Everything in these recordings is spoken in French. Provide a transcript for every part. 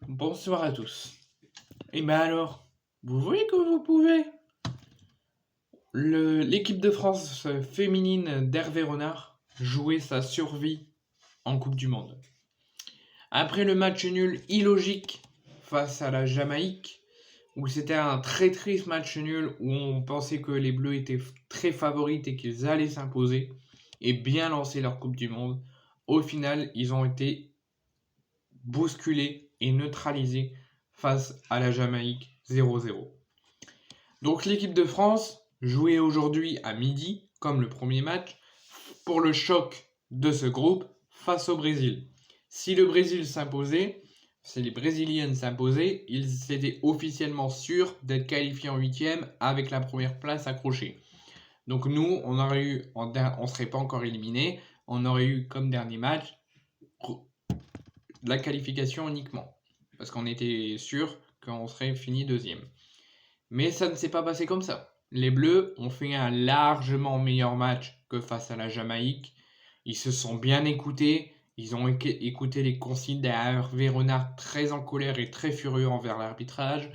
Bonsoir à tous. Et ben alors, vous voyez que vous pouvez l'équipe de France féminine d'Hervé Renard jouer sa survie en Coupe du Monde. Après le match nul illogique face à la Jamaïque, où c'était un très triste match nul, où on pensait que les Bleus étaient très favorites et qu'ils allaient s'imposer et bien lancer leur Coupe du Monde, au final, ils ont été bousculés et neutralisés face à la Jamaïque 0-0. Donc l'équipe de France jouait aujourd'hui à midi, comme le premier match, pour le choc de ce groupe face au Brésil. Si le Brésil s'imposait, si les Brésiliennes s'imposaient, ils étaient officiellement sûrs d'être qualifiés en huitième avec la première place accrochée. Donc nous, on ne serait pas encore éliminés, on aurait eu comme dernier match la qualification uniquement, parce qu'on était sûr qu'on serait fini deuxième. Mais ça ne s'est pas passé comme ça. Les Bleus ont fait un largement meilleur match que face à la Jamaïque. Ils se sont bien écoutés. Ils ont écouté les consignes d'Hervé Renard très en colère et très furieux envers l'arbitrage.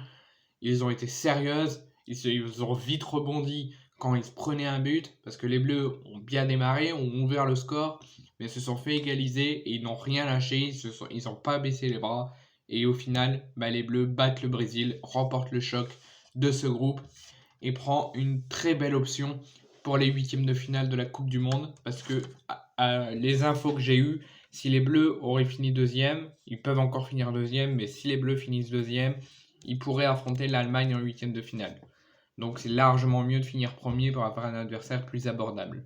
Ils ont été sérieuses. Ils ont vite rebondi quand ils se prenaient un but, parce que les Bleus ont bien démarré, ont ouvert le score, mais se sont fait égaliser et ils n'ont rien lâché. Ils n'ont pas baissé les bras. Et au final, les Bleus battent le Brésil, remportent le choc de ce groupe et prend une très belle option pour les huitièmes de finale de la Coupe du Monde, parce que les infos que j'ai eues, si les Bleus auraient fini deuxième, ils peuvent encore finir deuxième, mais si les Bleus finissent deuxième, ils pourraient affronter l'Allemagne en huitième de finale. Donc c'est largement mieux de finir premier pour avoir un adversaire plus abordable.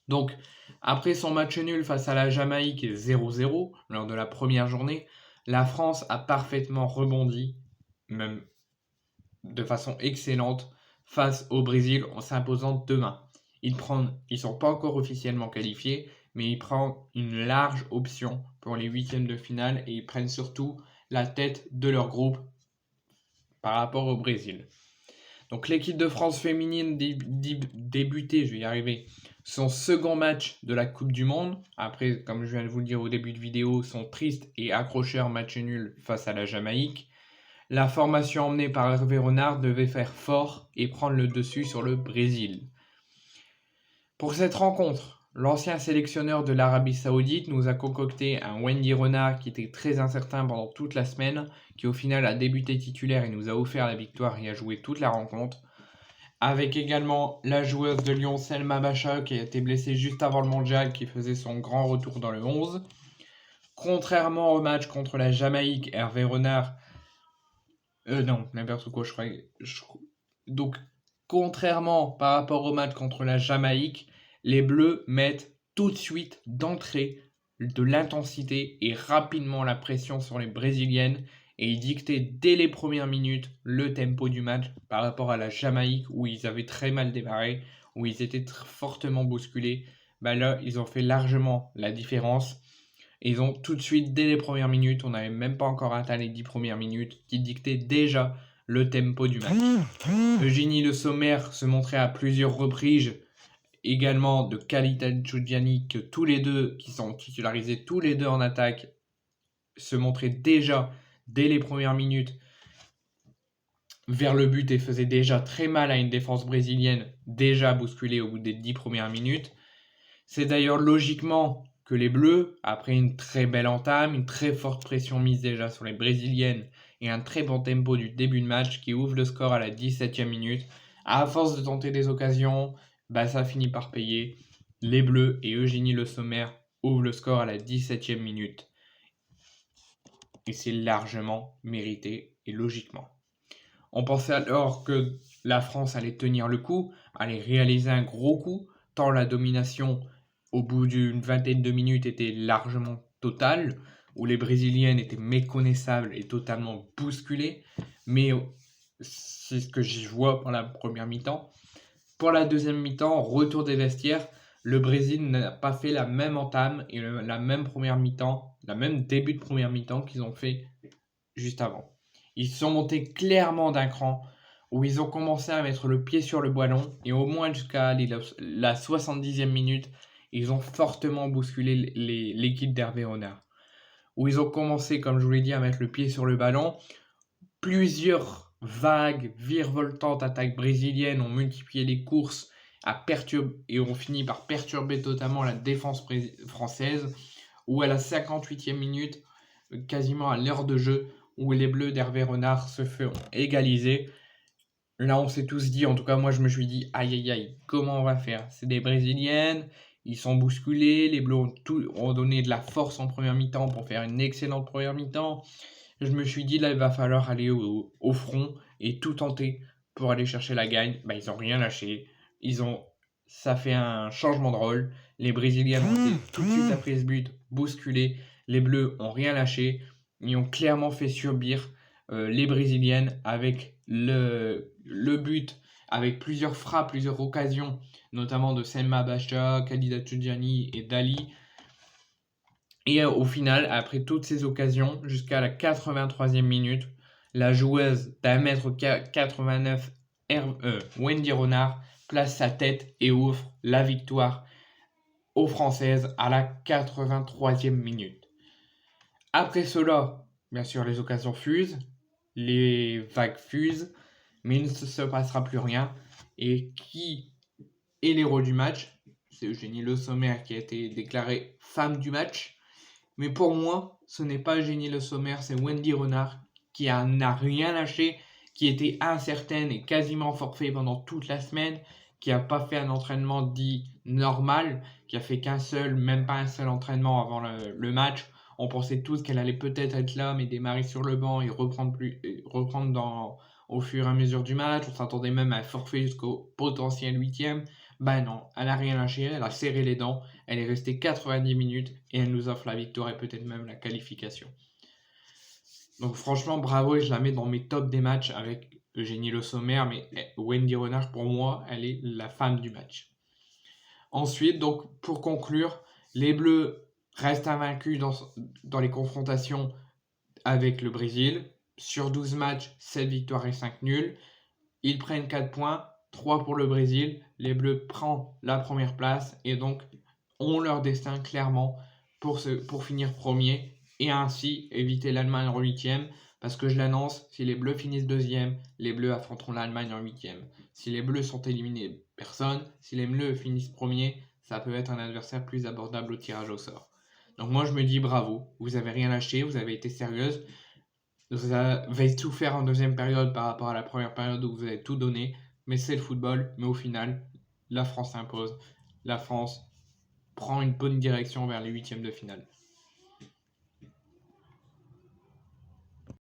Donc après son match nul face à la Jamaïque 0-0 lors de la première journée, la France a parfaitement rebondi, même de façon excellente, face au Brésil en s'imposant 2-1. Ils sont pas encore officiellement qualifiés, mais ils prennent une large option pour les huitièmes de finale et ils prennent surtout la tête de leur groupe par rapport au Brésil. Donc l'équipe de France féminine débutait, je vais y arriver, son second match de la Coupe du Monde. Après, comme je viens de vous le dire au début de vidéo, son triste et accrocheur match nul face à la Jamaïque. La formation emmenée par Hervé Renard devait faire fort et prendre le dessus sur le Brésil. Pour cette rencontre, l'ancien sélectionneur de l'Arabie Saoudite nous a concocté un Wendy Renard qui était très incertain pendant toute la semaine, qui au final a débuté titulaire et nous a offert la victoire et a joué toute la rencontre. Avec également la joueuse de Lyon, Selma Bacha, qui a été blessée juste avant le mondial, qui faisait son grand retour dans le 11. Contrairement au match contre la Jamaïque, Hervé Renard non, n'importe quoi, Donc, contrairement par rapport au match contre la Jamaïque, les Bleus mettent tout de suite d'entrée de l'intensité et rapidement la pression sur les Brésiliennes et ils dictaient dès les premières minutes le tempo du match par rapport à la Jamaïque où ils avaient très mal démarré, où ils étaient fortement bousculés. Là, ils ont fait largement la différence. Et ils ont tout de suite, dès les premières minutes, on n'avait même pas encore atteint les 10 premières minutes, qui dictaient déjà le tempo du match. Eugénie Le Sommer se montrait à plusieurs reprises, également de Kalita Djoudjani, que tous les deux, qui sont titularisés tous les deux en attaque, se montraient déjà, dès les premières minutes, vers le but et faisaient déjà très mal à une défense brésilienne, déjà bousculée au bout des 10 premières minutes. C'est d'ailleurs logiquement que les Bleus, après une très belle entame, une très forte pression mise déjà sur les Brésiliennes et un très bon tempo du début de match qui ouvre le score à la 17e minute, à force de tenter des occasions, ça finit par payer. Les Bleus et Eugénie Le Sommer ouvrent le score à la 17e minute. Et c'est largement mérité et logiquement. On pensait alors que la France allait tenir le coup, allait réaliser un gros coup, tant la domination au bout d'une vingtaine de minutes était largement totale, où les Brésiliennes étaient méconnaissables et totalement bousculées, mais c'est ce que je vois pour la première mi-temps. Pour la deuxième mi-temps, retour des vestiaires, le Brésil n'a pas fait la même entame et la même première mi-temps, la même début de première mi-temps qu'ils ont fait juste avant. Ils sont montés clairement d'un cran, où ils ont commencé à mettre le pied sur le ballon, et au moins jusqu'à la 70e minute, ils ont fortement bousculé l'équipe d'Hervé Renard. où ils ont commencé, comme je vous l'ai dit, à mettre le pied sur le ballon. Plusieurs vagues virevoltantes attaques brésiliennes ont multiplié les courses et ont fini par perturber totalement la défense française, où à la 58e minute, quasiment à l'heure de jeu, où les Bleus d'Hervé Renard se font égaliser. Là, on s'est tous dit, en tout cas moi je me suis dit, aïe aïe aïe, comment on va faire? C'est des Brésiliennes, ils sont bousculés, les Bleus ont donné de la force en première mi-temps pour faire une excellente première mi-temps. Je me suis dit, là, il va falloir aller au front et tout tenter pour aller chercher la gagne. Bah, ils n'ont rien lâché. Ça fait un changement de rôle. Les Brésiliens ont été tout de suite après ce but bousculés. Les Bleus ont rien lâché. Ils ont clairement fait subir les Brésiliennes avec le but, avec plusieurs frappes, plusieurs occasions, notamment de Selma Bacha, Khalida Tudjani et Dali. Et au final, après toutes ces occasions, jusqu'à la 83e minute, la joueuse d'1m89, Wendy Renard, place sa tête et ouvre la victoire aux Françaises à la 83e minute. Après cela, bien sûr, les occasions fusent, les vagues fusent, mais il ne se passera plus rien. Et qui est l'héros du match? C'est Eugénie Le Sommer qui a été déclarée femme du match. Mais pour moi, ce n'est pas Eugénie Le Sommer, c'est Wendy Renard qui n'a rien lâché, qui était incertaine et quasiment forfait pendant toute la semaine, qui n'a pas fait un entraînement dit normal, qui a fait même pas un seul entraînement avant le match. On pensait tous qu'elle allait peut-être être là, mais démarrer sur le banc et reprendre au fur et à mesure du match. On s'attendait même à un forfait jusqu'au potentiel 8e. Ben non, elle n'a rien lâché, elle a serré les dents, elle est restée 90 minutes et elle nous offre la victoire et peut-être même la qualification. Donc franchement, bravo, et je la mets dans mes tops des matchs avec Eugénie Le Sommer, mais Wendy Renard, pour moi, elle est la femme du match. Ensuite, donc pour conclure, les Bleus restent invaincus dans les confrontations avec le Brésil. Sur 12 matchs, 7 victoires et 5 nuls. Ils prennent 4 points. 3 pour le Brésil, les Bleus prennent la première place et donc ont leur destin clairement pour finir premier et ainsi éviter l'Allemagne en 8e, parce que je l'annonce, si les Bleus finissent 2e, les Bleus affronteront l'Allemagne en 8e. Si les Bleus sont éliminés, personne. Si les Bleus finissent premier, ça peut être un adversaire plus abordable au tirage au sort. Donc moi je me dis bravo, vous avez rien lâché, vous avez été sérieuse, vous avez tout faire en deuxième période par rapport à la première période où vous avez tout donné. Mais c'est le football, mais au final, la France s'impose. La France prend une bonne direction vers les huitièmes de finale.